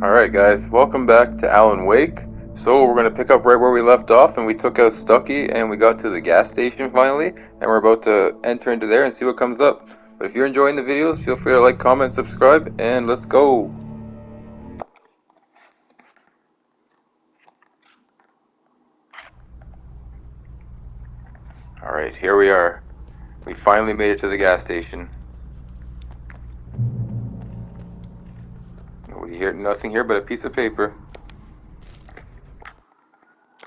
Alright guys, welcome back to Alan Wake. So we're going to pick up right where we left off, and we took out Stucky and we got to the gas station finally, and we're about to enter into there and see what comes up. But if you're enjoying the videos, feel free to like, comment, subscribe, and let's go! Alright, here we are. We finally made it to the gas station. Nobody here, nothing here but a piece of paper.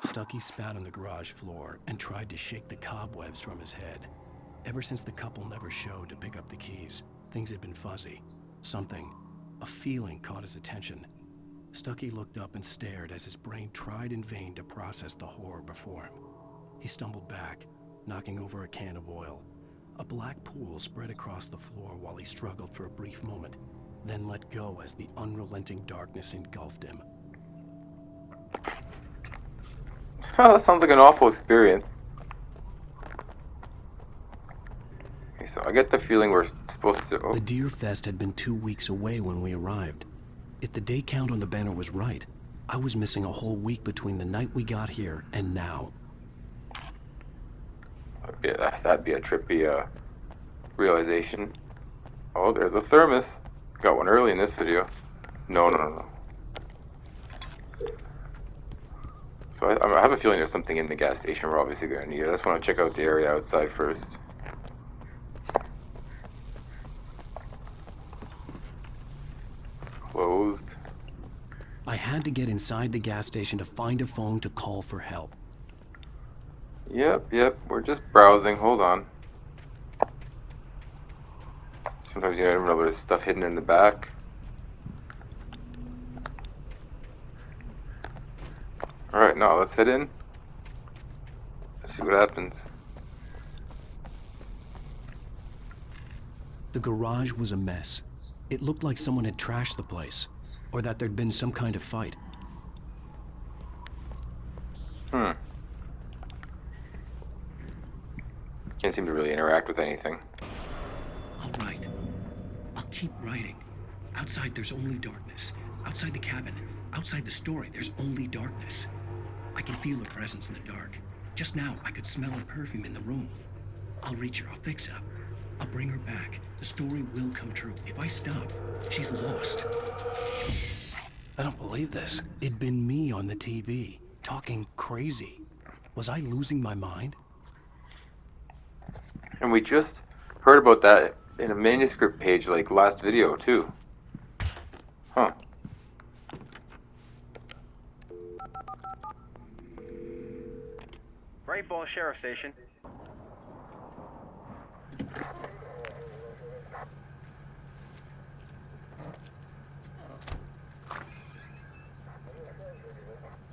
Stucky spat on the garage floor and tried to shake the cobwebs from his head. Ever since the couple never showed to pick up the keys, things had been fuzzy. Something, a feeling caught his attention. Stucky looked up and stared as his brain tried in vain to process the horror before him. He stumbled back, knocking over a can of oil. A black pool spread across the floor while he struggled for a brief moment, then let go as the unrelenting darkness engulfed him. Oh, that sounds like an awful experience. Okay, so I get the feeling we're supposed to... The Deer Fest had been 2 weeks away when we arrived. If the day count on the banner was right, I was missing a whole week between the night we got here and now. That'd be a trippy realization. Oh, there's a thermos. Got one early in this video. No. So I have a feeling there's something in the gas station we're obviously going to need. I just want to check out the area outside first. Closed. I had to get inside the gas station to find a phone to call for help. Yep. We're just browsing. Hold on. Sometimes you never know there's stuff hidden in the back. Alright, now let's head in. Let's see what happens. The garage was a mess. It looked like someone had trashed the place, or that there'd been some kind of fight. Can't seem to really interact with anything. All right. I'll keep writing. Outside, there's only darkness. Outside the cabin, outside the story, there's only darkness. I can feel a presence in the dark. Just now, I could smell her perfume in the room. I'll reach her. I'll fix it up. I'll bring her back. The story will come true. If I stop, she's lost. I don't believe this. It'd been me on the TV, talking crazy. Was I losing my mind? And we just heard about that in a manuscript page like last video too. Huh. Great Ball Sheriff Station.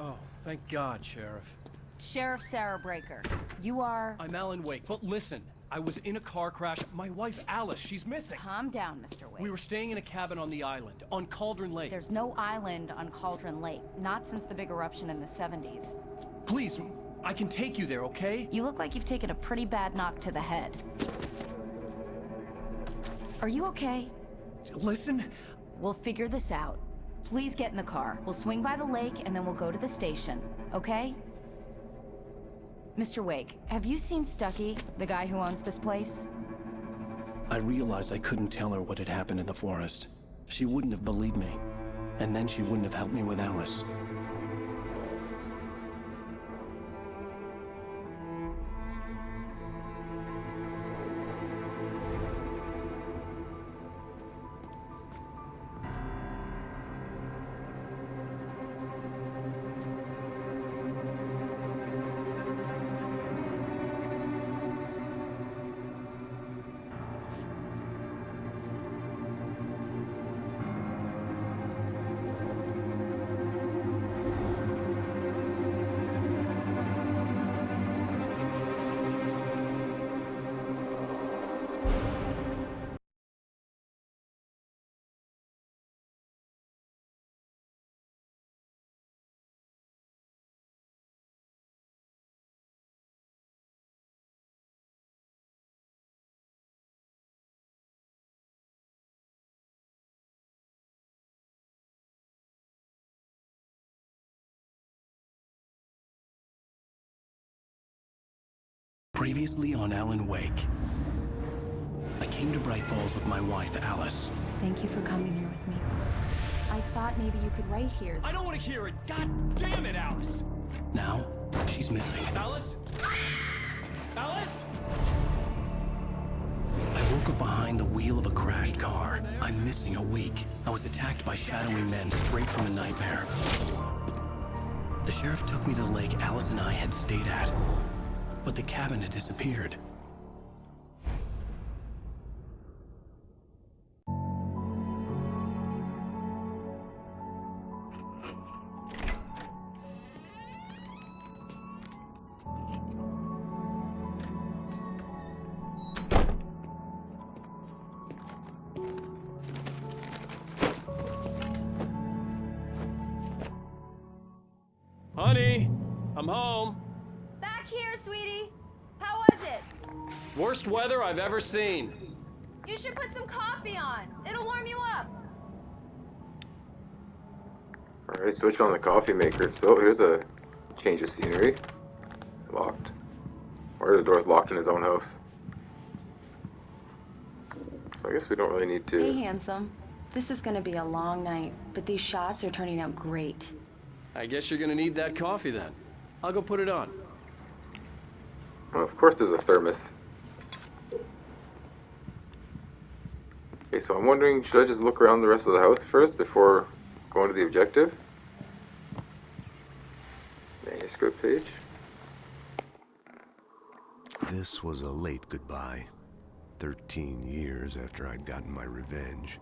Oh, thank God, Sheriff. Sheriff Sarah Breaker, you are... I'm Alan Wake, but listen, I was in a car crash. My wife, Alice, she's missing. Calm down, Mr. Wake. We were staying in a cabin on the island, on Cauldron Lake. There's no island on Cauldron Lake, not since the big eruption in the 70s. Please, I can take you there, okay? You look like you've taken a pretty bad knock to the head. Are you okay? Listen. We'll figure this out. Please get in the car. We'll swing by the lake and then we'll go to the station, okay? Mr. Wake, have you seen Stucky, the guy who owns this place? I realized I couldn't tell her what had happened in the forest. She wouldn't have believed me. And then she wouldn't have helped me with Alice. Previously on Alan Wake. I came to Bright Falls with my wife, Alice. Thank you for coming here with me. I thought maybe you could write here. I don't want to hear it! God damn it, Alice! Now, she's missing. Alice? Alice? I woke up behind the wheel of a crashed car. I'm missing a week. I was attacked by shadowy men straight from a nightmare. The sheriff took me to the lake Alice and I had stayed at. But the cabin had disappeared. Honey, I'm home. Back here, sweetie. How was it? Worst weather I've ever seen. You should put some coffee on. It'll warm you up. Alright, switch on the coffee maker. So here's a change of scenery. Locked. Or the door's locked in his own house. So I guess we don't really need to... Hey, handsome. This is gonna be a long night, but these shots are turning out great. I guess you're gonna need that coffee then. I'll go put it on. Well, of course there's a thermos. Okay, so I'm wondering, should I just look around the rest of the house first before going to the objective? Manuscript page. This was a late goodbye. 13 years after I'd gotten my revenge,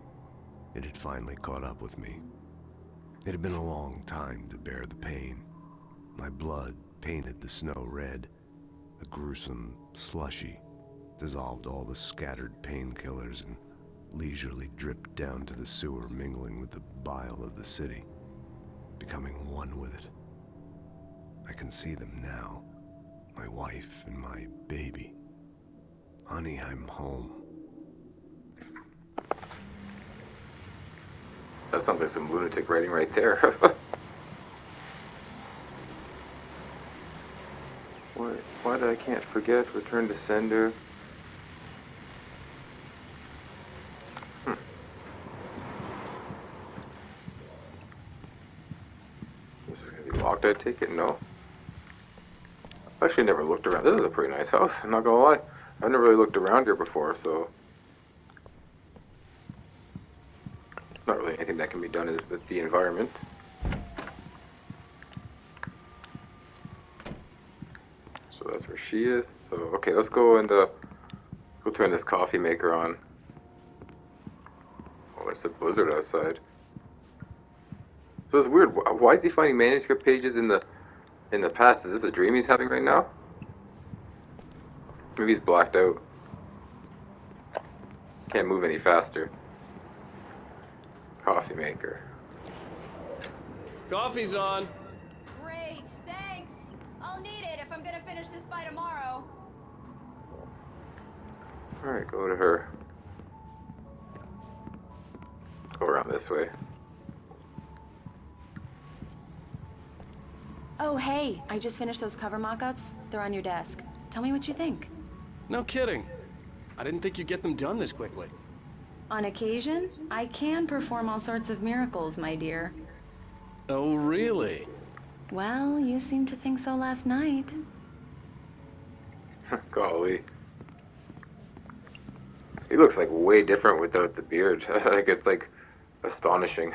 it had finally caught up with me. It had been a long time to bear the pain. My blood painted the snow red. A gruesome slushy dissolved all the scattered painkillers and leisurely dripped down to the sewer, mingling with the bile of the city, becoming one with it. I can see them now, my wife and my baby. Honey, I'm home. That sounds like some lunatic writing right there. Why did I can't forget? Return to sender. This is gonna be locked, I take it? No. I've actually never looked around. This is a pretty nice house, I'm not gonna lie. I've never really looked around here before, so... Not really anything that can be done with the environment. So that's where she is. So, okay, let's go and go turn this coffee maker on. Oh, it's a blizzard outside. So it's weird. Why is he finding manuscript pages in the past? Is this a dream he's having right now? Maybe he's blacked out. Can't move any faster. Coffee maker. Coffee's on. Great, thanks. I'll need it if I'm gonna finish this by tomorrow. Alright, go to her. Go around this way. Oh, hey, I just finished those cover mock-ups. They're on your desk. Tell me what you think. No kidding. I didn't think you'd get them done this quickly. On occasion, I can perform all sorts of miracles, my dear. Oh, really? Well, you seemed to think so last night. Golly. He looks like way different without the beard. Like it's like astonishing.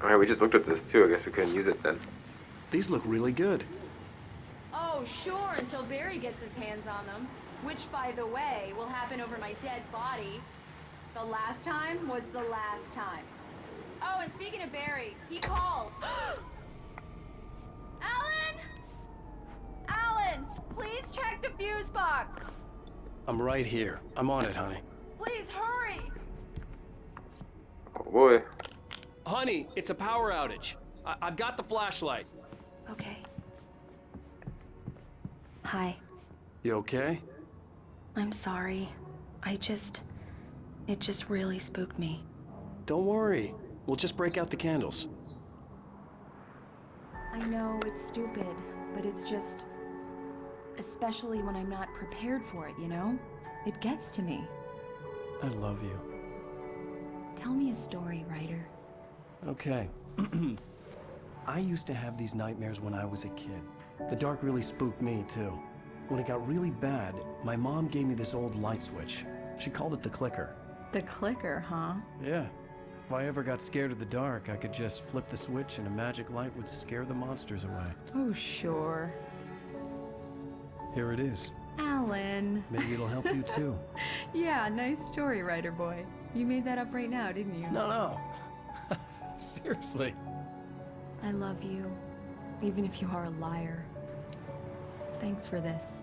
Alright, we just looked at this too. I guess we couldn't use it then. These look really good. Oh, sure, until Barry gets his hands on them. Which, by the way, will happen over my dead body. The last time was the last time. Oh, and speaking of Barry, he called. Alan! Alan, please check the fuse box. I'm right here. I'm on it, honey. Please hurry. Oh boy. Honey, it's a power outage. I've got the flashlight. Okay. Hi. You okay? I'm sorry. It just really spooked me. Don't worry. We'll just break out the candles. I know, it's stupid. but it's just... especially when I'm not prepared for it, you know? It gets to me. I love you. Tell me a story, writer. Okay. I used to have these nightmares when I was a kid. The dark really spooked me, too. When it got really bad, my mom gave me this old light switch. She called it the clicker. The clicker, huh? Yeah. If I ever got scared of the dark, I could just flip the switch and a magic light would scare the monsters away. Oh, sure. Here it is. Alan. Maybe it'll help you, too. Yeah, nice story, writer boy. You made that up right now, didn't you? No. Seriously. I love you, even if you are a liar. Thanks for this.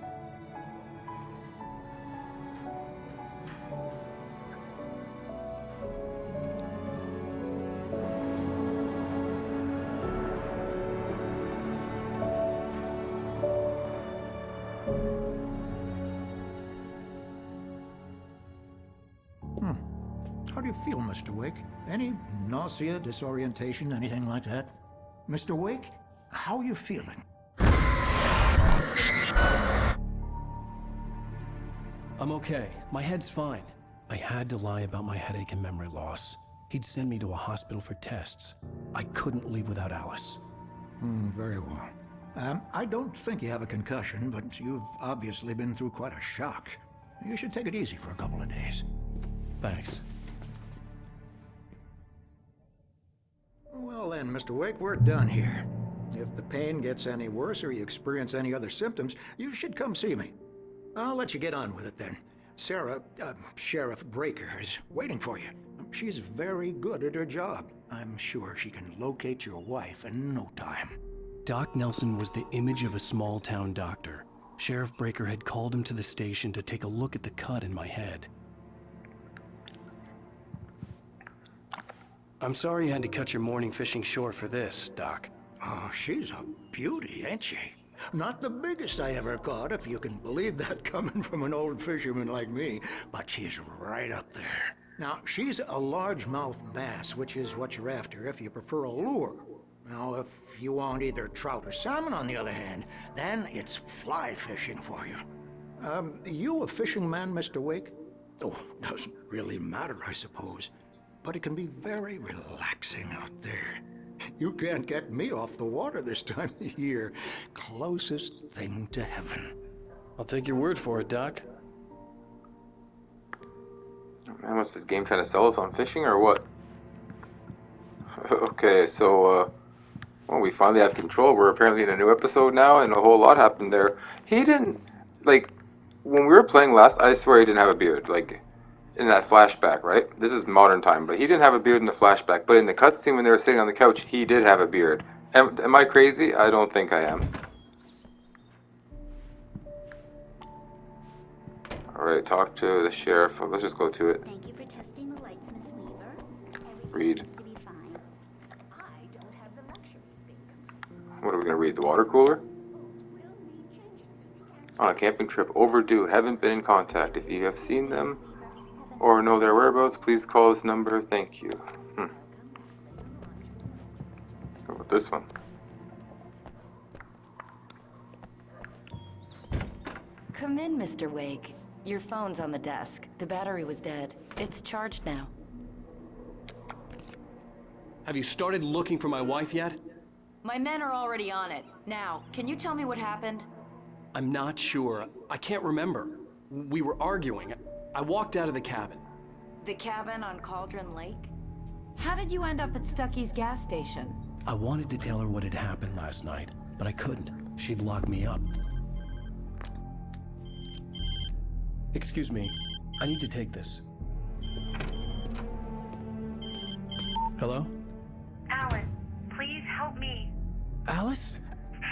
How do you feel, Mr. Wake? Any nausea, disorientation, anything like that? Mr. Wake, how are you feeling? I'm okay. My head's fine. I had to lie about my headache and memory loss. He'd send me to a hospital for tests. I couldn't leave without Alice. Very well. I don't think you have a concussion, but you've obviously been through quite a shock. You should take it easy for a couple of days. Thanks. Well then, Mr. Wake, we're done here. If the pain gets any worse or you experience any other symptoms, you should come see me. I'll let you get on with it then. Sarah, Sheriff Breaker, is waiting for you. She's very good at her job. I'm sure she can locate your wife in no time. Doc Nelson was the image of a small-town doctor. Sheriff Breaker had called him to the station to take a look at the cut in my head. I'm sorry you had to cut your morning fishing short for this, Doc. Oh, she's a beauty, ain't she? Not the biggest I ever caught, if you can believe that coming from an old fisherman like me, but she's right up there. Now, she's a largemouth bass, which is what you're after if you prefer a lure. Now, if you want either trout or salmon, on the other hand, then it's fly fishing for you. You a fishing man, Mr. Wake? Oh, doesn't really matter, I suppose. But it can be very relaxing out there. You can't get me off the water this time of year. Closest thing to heaven. I'll take your word for it, Doc. Man, what's this game trying to sell us on fishing or what? Okay, so, well, we finally have control. We're apparently in a new episode now, and a whole lot happened there. He didn't, like, when we were playing last, I swear he didn't have a beard, like, in that flashback, right? This is modern time, but he didn't have a beard in the flashback. But in the cutscene when they were sitting on the couch, he did have a beard. Am I crazy? I don't think I am. Alright, talk to the sheriff. Let's just go to it. Thank you for testing the lights, Miss Weaver. Read. Everything seems to be fine. I don't have the luxury of being complacent. What are we going to read? The water cooler? On a camping trip overdue. Haven't been in contact. If you have seen them or know their whereabouts, please call this number. Thank you. How about this one? Come in, Mr. Wake. Your phone's on the desk. The battery was dead. It's charged now. Have you started looking for my wife yet? My men are already on it. Now, can you tell me what happened? I'm not sure. I can't remember. We were arguing. I walked out of the cabin. The cabin on Cauldron Lake? How did you end up at Stucky's gas station? I wanted to tell her what had happened last night, but I couldn't. She'd lock me up. Excuse me. I need to take this. Hello? Alan, please help me. Alice?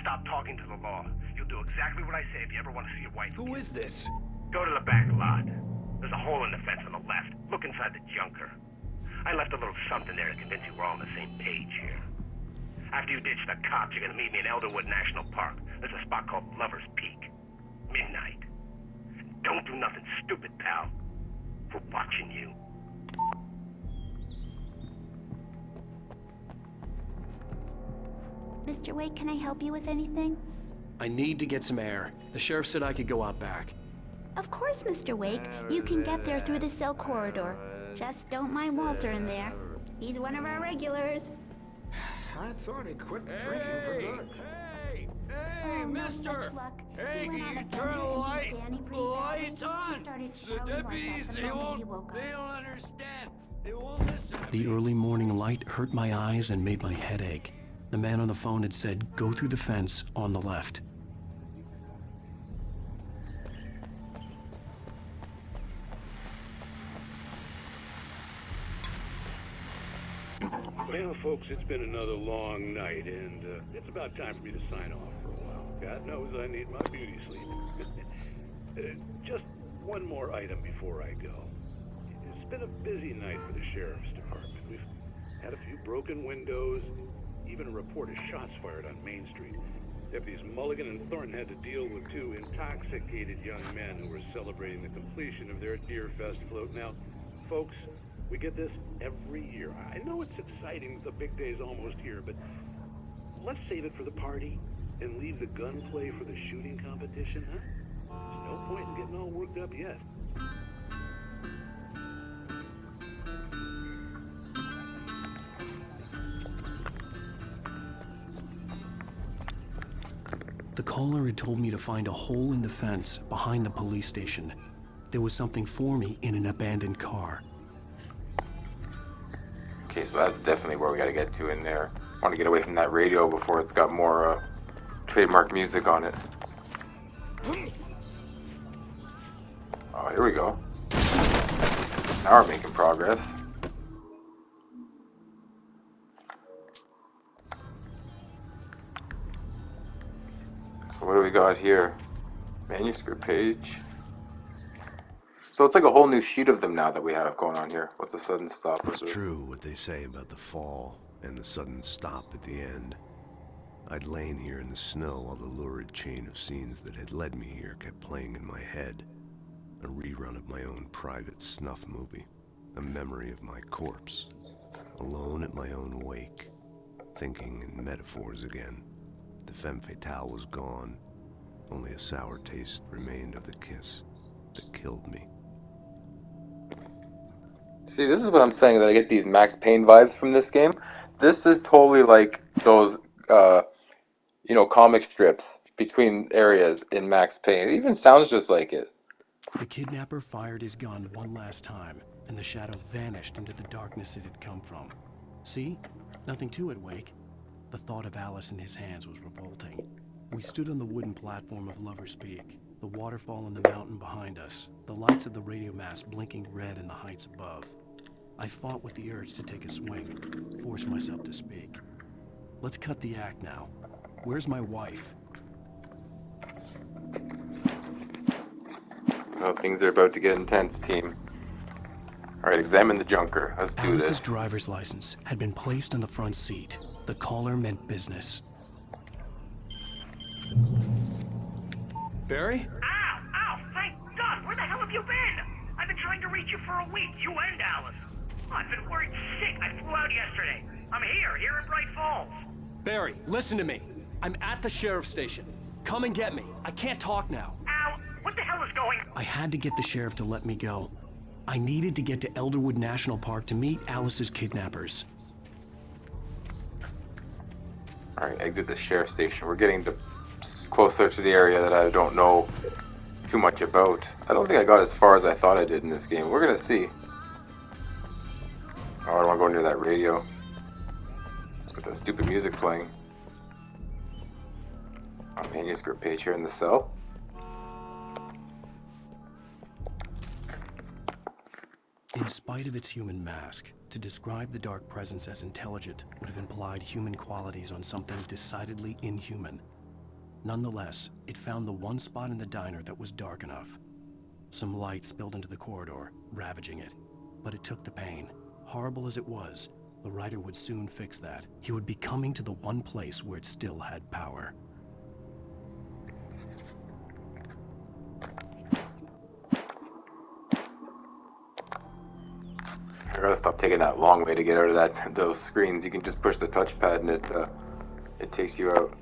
Stop talking to the law. You'll do exactly what I say if you ever want to see your wife. Who is this? Go to the back lot. There's a hole in the fence on the left. Look inside the junker. I left a little something there to convince you we're all on the same page here. After you ditch the cops, you're gonna meet me in Elderwood National Park. There's a spot called Lover's Peak. Midnight. Don't do nothing stupid, pal. We're watching you. Mr. Wake, can I help you with anything? I need to get some air. The sheriff said I could go out back. Of course, Mr. Wake. You can get there through the cell corridor. Just don't mind Walter in there. He's one of our regulars. I thought he quit drinking for good. Hey, mister! Hey, can you turn the lights on? The deputies, they don't understand. They won't listen. The early morning light hurt my eyes and made my head ache. The man on the phone had said, go through the fence on the left. Well, folks, it's been another long night, and it's about time for me to sign off for a while. God knows I need my beauty sleep. Just one more item before I go. It's been a busy night for the sheriff's department. We've had a few broken windows, even a report of shots fired on Main Street. Deputies Mulligan and Thornton had to deal with two intoxicated young men who were celebrating the completion of their Deer Fest float. Now, folks, we get this every year. I know it's exciting, the big day's almost here, but let's save it for the party and leave the gunplay for the shooting competition, huh? There's no point in getting all worked up yet. The caller had told me to find a hole in the fence behind the police station. There was something for me in an abandoned car. Okay, so that's definitely where we gotta get to in there. I want to get away from that radio before it's got more trademark music on it. Oh, here we go. Now we're making progress. So what do we got here? Manuscript page. So it's like a whole new sheet of them now that we have going on here. What's the sudden stop? It's true what they say about the fall and the sudden stop at the end. I'd lain here in the snow while the lurid chain of scenes that had led me here kept playing in my head. A rerun of my own private snuff movie. A memory of my corpse. Alone at my own wake. Thinking in metaphors again. The femme fatale was gone. Only a sour taste remained of the kiss that killed me. See, this is what I'm saying, that I get these Max Payne vibes from this game. This is totally like those, comic strips between areas in Max Payne. It even sounds just like it. The kidnapper fired his gun one last time, and the shadow vanished into the darkness it had come from. See? Nothing to it, Wake. The thought of Alice in his hands was revolting. We stood on the wooden platform of Lover's Peak, the waterfall in the mountain behind us, the lights of the radio mast blinking red in the heights above. I fought with the urge to take a swing, force myself to speak. Let's cut the act now. Where's my wife? Well, things are about to get intense, team. Alright, examine the junker. Let's do Alice's this. driver's license had been placed on the front seat. The caller meant business. Barry? Ow! Ow! Thank God! Where the hell have you been? I've been trying to reach you for a week, you and Alice. Oh, I've been worried sick. I flew out yesterday. I'm here in Bright Falls. Barry, listen to me. I'm at the sheriff's station. Come and get me. I can't talk now. Ow! What the hell is going on? I had to get the sheriff to let me go. I needed to get to Elderwood National Park to meet Alice's kidnappers. Alright, exit the sheriff's station. We're getting closer to the area that I don't know too much about. I don't think I got as far as I thought I did in this game. We're gonna see. Oh, I don't want to go near that radio. Let's get that stupid music playing. Oh, manuscript page here in the cell. In spite of its human mask, to describe the dark presence as intelligent would have implied human qualities on something decidedly inhuman. Nonetheless, it found the one spot in the diner that was dark enough. Some light spilled into the corridor, ravaging it. But it took the pain. Horrible as it was, the writer would soon fix that. He would be coming to the one place where it still had power. I gotta stop taking that long way to get out of those screens. You can just push the touchpad and it takes you out.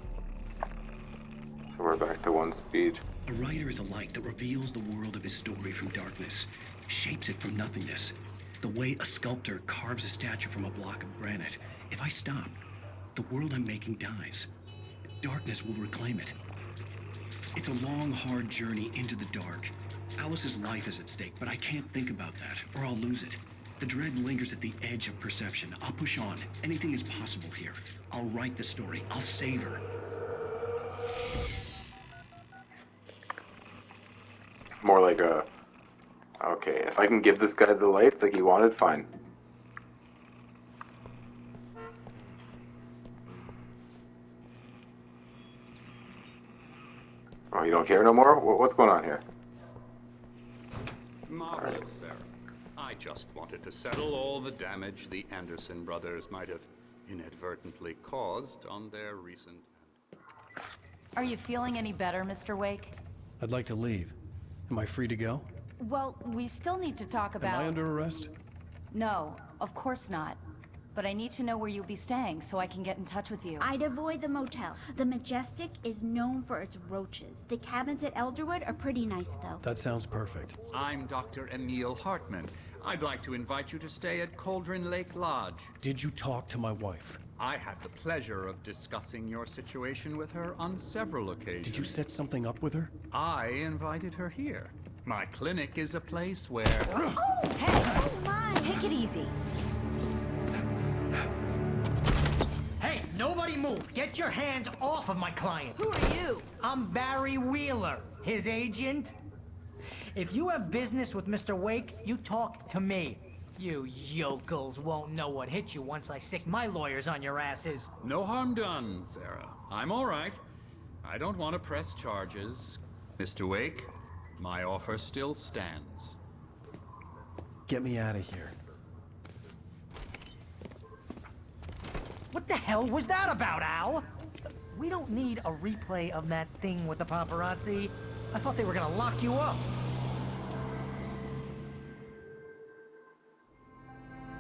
So We're back to 1 speed. A writer is a light that reveals the world of his story from darkness, shapes it from nothingness. The way a sculptor carves a statue from a block of granite. If I stop, the world I'm making dies. Darkness will reclaim it. It's a long, hard journey into the dark. Alice's life is at stake, but I can't think about that, or I'll lose it. The dread lingers at the edge of perception. I'll push on. Anything is possible here. I'll write the story. I'll save her. More like a... Okay, if I can give this guy the lights like he wanted, fine. Oh, you don't care no more? What's going on here? Marvelous, sir. I just wanted to settle all the damage the Anderson brothers might have inadvertently caused on their recent... Are you feeling any better, Mr. Wake? I'd like to leave. Am I free to go? Well, we still need to talk about... Am I under arrest? No, of course not. But I need to know where you'll be staying so I can get in touch with you. I'd avoid the motel. The Majestic is known for its roaches. The cabins at Elderwood are pretty nice, though. That sounds perfect. I'm Dr. Emil Hartman. I'd like to invite you to stay at Cauldron Lake Lodge. Did you talk to my wife? I had the pleasure of discussing your situation with her on several occasions. Did you set something up with her? I invited her here. My clinic is a place where... Oh, hey! Oh my! Take it easy. Hey, nobody move! Get your hands off of my client! Who are you? I'm Barry Wheeler, his agent. If you have business with Mr. Wake, you talk to me. You yokels won't know what hit you once I sick my lawyers on your asses. No harm done, Sarah. I'm all right. I don't want to press charges. Mr. Wake, my offer still stands. Get me out of here. What the hell was that about, Al? We don't need a replay of that thing with the paparazzi. I thought they were gonna lock you up.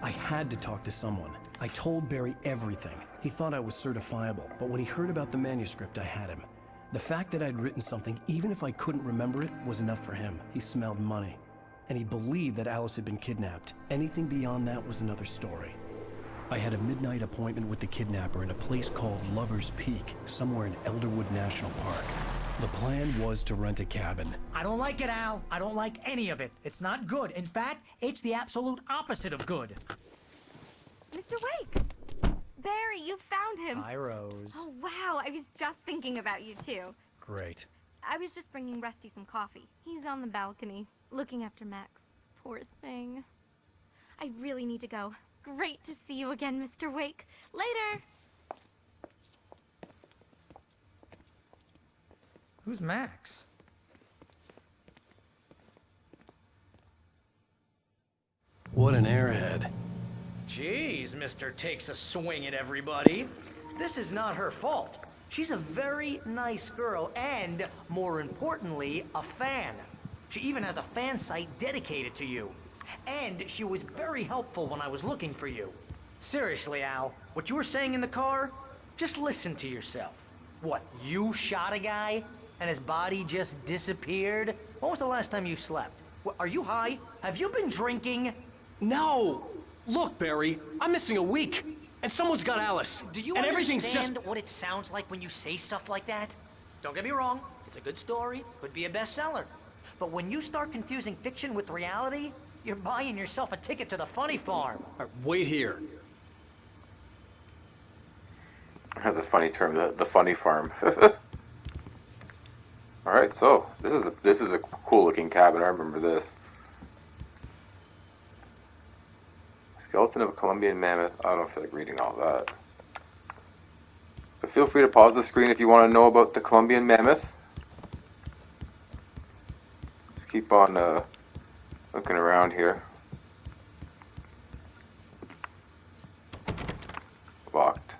I had to talk to someone. I told Barry everything. He thought I was certifiable, but when he heard about the manuscript, I had him. The fact that I'd written something, even if I couldn't remember it, was enough for him. He smelled money. And he believed that Alice had been kidnapped. Anything beyond that was another story. I had a midnight appointment with the kidnapper in a place called Lover's Peak, somewhere in Elderwood National Park. The plan was to rent a cabin. I don't like it, Al. I don't like any of it. It's not good. In fact, it's the absolute opposite of good. Mr. Wake! Barry, you found him! Hi, Rose. Oh, wow. I was just thinking about you, too. Great. I was just bringing Rusty some coffee. He's on the balcony, looking after Max. Poor thing. I really need to go. Great to see you again, Mr. Wake. Later! Who's Max? What an airhead. Jeez, Mr. Takes a swing at everybody. This is not her fault. She's a very nice girl and, more importantly, a fan. She even has a fan site dedicated to you. And she was very helpful when I was looking for you. Seriously, Al, what you were saying in the car? Just listen to yourself. What, you shot a guy and his body just disappeared? When was the last time you slept? What, are you high? Have you been drinking? No! Look, Barry, I'm missing a week, and someone's got Alice. Do you and understand everything's just... what it sounds like when you say stuff like that? Don't get me wrong, it's a good story, could be a bestseller. But when you start confusing fiction with reality, you're buying yourself a ticket to the funny farm. Right, wait here. It has a funny term, the funny farm. Alright, so this is a cool looking cabin. I remember this. Skeleton of a Colombian mammoth. I don't feel like reading all that. But feel free to pause the screen if you want to know about the Colombian mammoth. Let's keep on looking around here. Locked.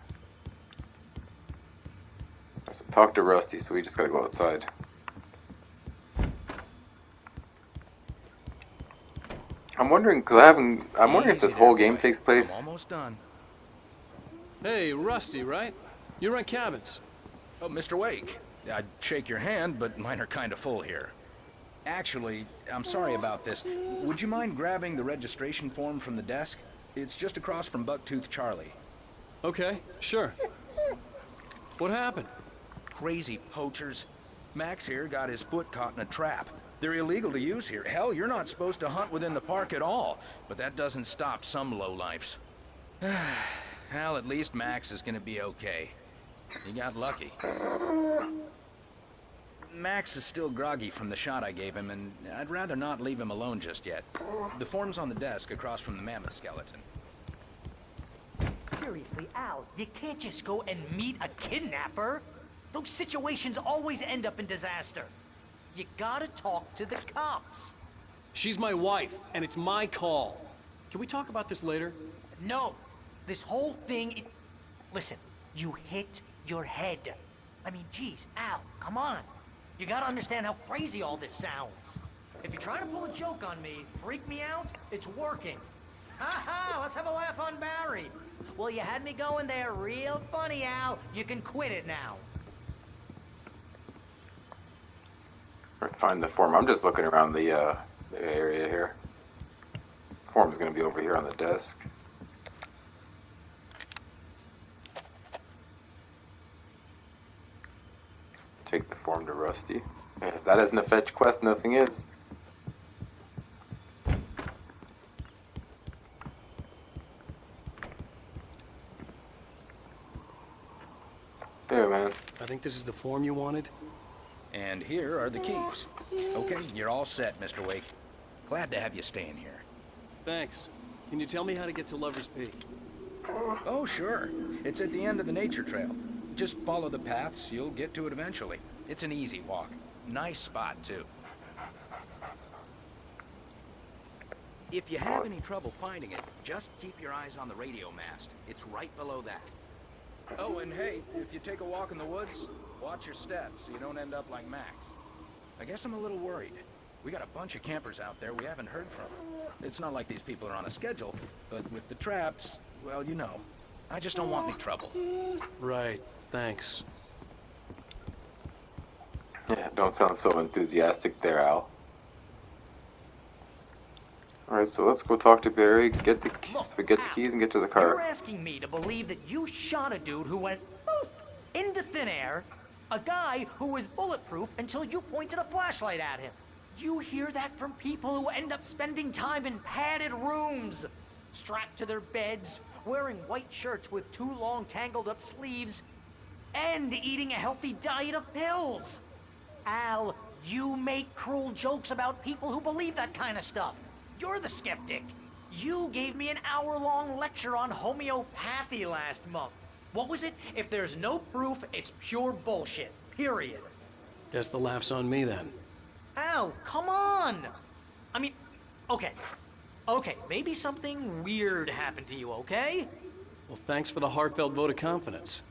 So talk to Rusty, so we just gotta go outside. I'm wondering, I'm wondering if this whole game takes place. I'm almost done. Hey, Rusty, right? You rent cabins. Oh, Mr. Wake. I'd shake your hand, but mine are kind of full here. Actually, I'm sorry about this. Would you mind grabbing the registration form from the desk? It's just across from Bucktooth Charlie. Okay, sure. What happened? Crazy poachers. Max here got his foot caught in a trap. They're illegal to use here. Hell, you're not supposed to hunt within the park at all. But that doesn't stop some lowlifes. Well, at least Max is gonna be okay. He got lucky. Max is still groggy from the shot I gave him, and I'd rather not leave him alone just yet. The form's on the desk across from the mammoth skeleton. Seriously, Al, you can't just go and meet a kidnapper. Those situations always end up in disaster. You gotta talk to the cops. She's my wife, and it's my call. Can we talk about this later? No. This whole thing... Listen, you hit your head. I mean, geez, Al, come on. You gotta understand how crazy all this sounds. If you're trying to pull a joke on me, freak me out, it's working. Ha ha, let's have a laugh on Barry. Well, you had me going there real funny, Al. You can quit it now. Find the form. I'm just looking around the area here. Form's gonna be over here on the desk. Take the form to Rusty. If that isn't a fetch quest, nothing is. Here, man. I think this is the form you wanted. And here are the keys. Okay, you're all set, Mr. Wake. Glad to have you staying here. Thanks. Can you tell me how to get to Lover's Peak? Oh, sure. It's at the end of the nature trail. Just follow the paths, you'll get to it eventually. It's an easy walk. Nice spot, too. If you have any trouble finding it, just keep your eyes on the radio mast. It's right below that. Oh, and hey, if you take a walk in the woods, watch your steps so you don't end up like Max. I guess I'm a little worried. We got a bunch of campers out there we haven't heard from. It's not like these people are on a schedule, but with the traps, well, you know. I just don't want any trouble. Right, thanks. Yeah, don't sound so enthusiastic there, Al. Alright, so let's go talk to Barry, get the keys and get to the car. You're asking me to believe that you shot a dude who went poof into thin air, a guy who was bulletproof until you pointed a flashlight at him. You hear that from people who end up spending time in padded rooms, strapped to their beds, wearing white shirts with too long tangled up sleeves, and eating a healthy diet of pills. Al, you make cruel jokes about people who believe that kind of stuff. You're the skeptic. You gave me an hour-long lecture on homeopathy last month. What was it? If there's no proof, it's pure bullshit. Period. Guess the laugh's on me then. Al, come on! I mean, okay. Okay, maybe something weird happened to you, okay? Well, thanks for the heartfelt vote of confidence.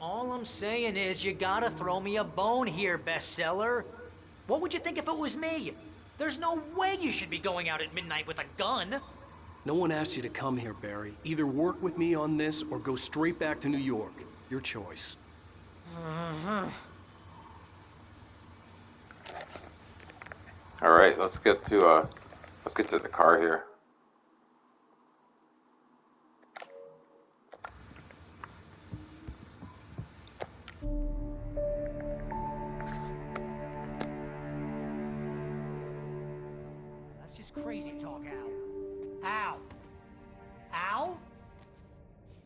All I'm saying is you gotta throw me a bone here, bestseller. What would you think if it was me? There's no way you should be going out at midnight with a gun. No one asked you to come here, Barry. Either work with me on this or go straight back to New York. Your choice. All right, let's get to the car here. That's just crazy talk, Al. Al? Al?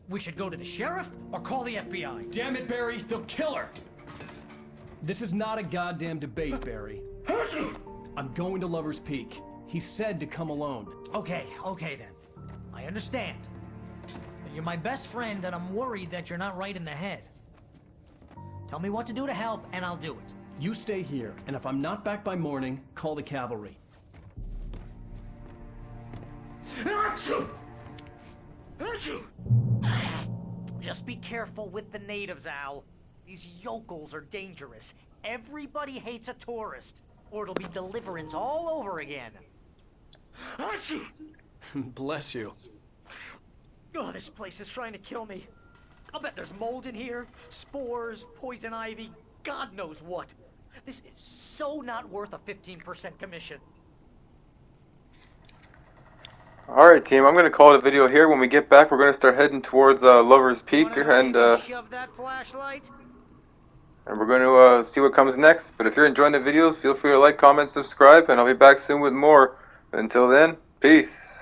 We should go to the sheriff or call the FBI. Damn it, Barry, they'll kill her! This is not a goddamn debate, Barry. I'm going to Lover's Peak. He said to come alone. Okay then. I understand. You're my best friend, and I'm worried that you're not right in the head. Tell me what to do to help, and I'll do it. You stay here, and if I'm not back by morning, call the cavalry. Just be careful with the natives, Al. These yokels are dangerous. Everybody hates a tourist, or it'll be Deliverance all over again. Bless you. Oh, this place is trying to kill me. I'll bet there's mold in here, spores, poison ivy. God knows what. This is so not worth a 15% commission. Alright team, I'm going to call it a video here. When we get back, we're going to start heading towards Lover's Peak, and Shove that flashlight. we're going to see what comes next. But if you're enjoying the videos, feel free to like, comment, subscribe, and I'll be back soon with more. But until then, peace.